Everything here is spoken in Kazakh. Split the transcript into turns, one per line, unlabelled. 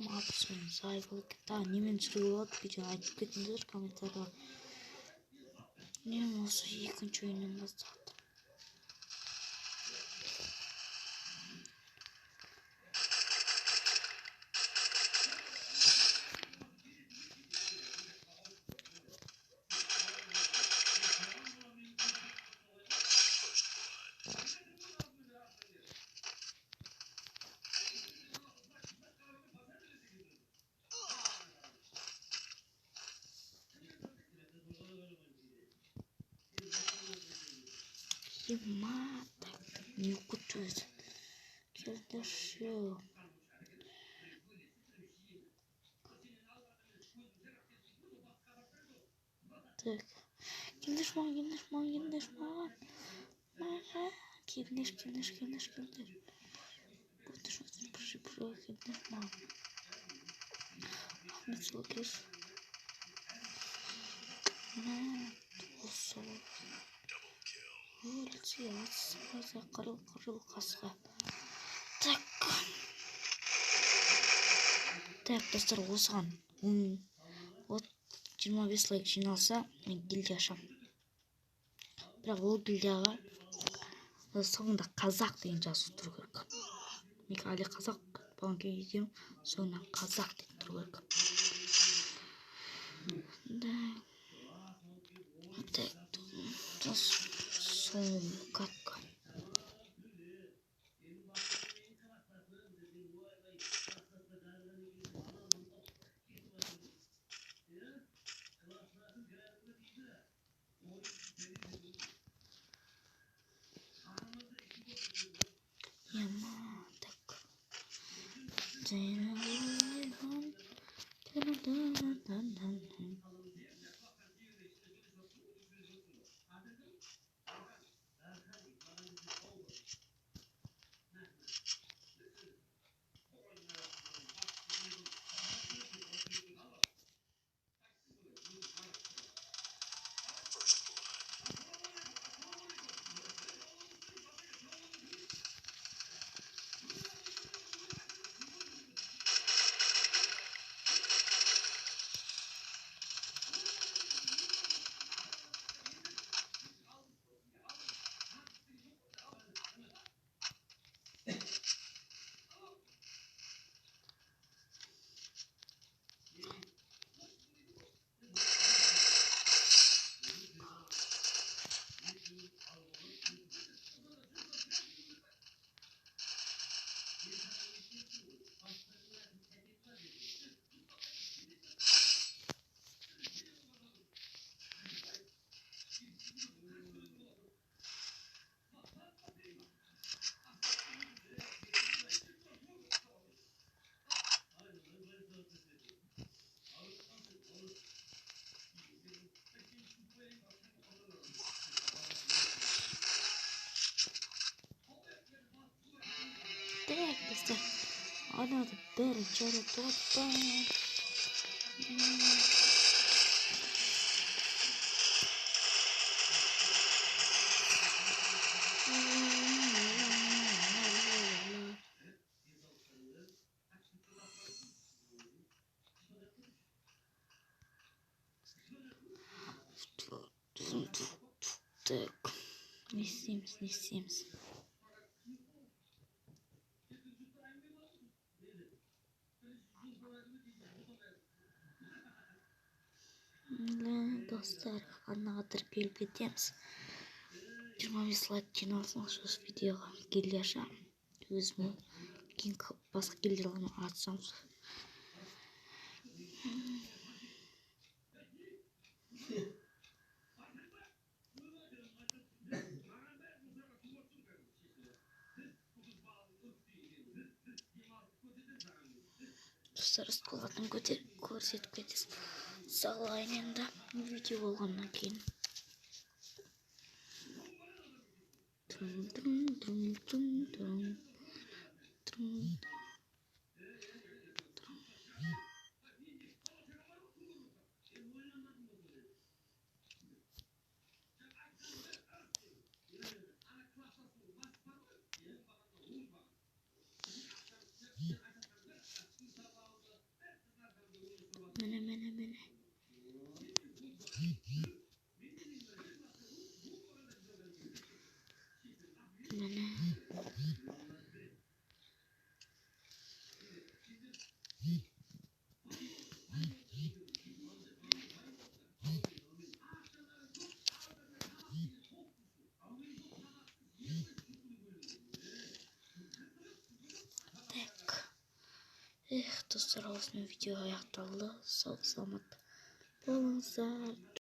Мапсмен сайғылық та немен түсіруге болады, видео айтып кетіңіздер комментарияға. Мен осы екінші ойыннан бастады. Мата, не кутует. Кирдашо. Так. Киндешман. Киндеш. Вот что ты пришибрал, киндешман. Ахмед Сулакис. Осо. Улицы, қырыл қасқа. Так, достар, осыған 25 лайк жиналса, мен гильдия ашам. Бірақ ол гильдияға соңында қазақ деген жазу тұру керек. Мен әлі қазақ болған кезде соңынан қазақ деген тұру керек. Так, сон как? Она теперь через тот так, не Sims. Dostlar, annaga тіркеліп кетеміз. 25 лайк жиналсаңыз осы видеоға гильдия ашам. Өзім кейін басқа гильдияларына атсам. Достар, сколатын көрсетіп кетесіз. Салайын енді видео болғаннан кейін. dostlar, olsun video аяқталды. Сау саламат болыңыздар.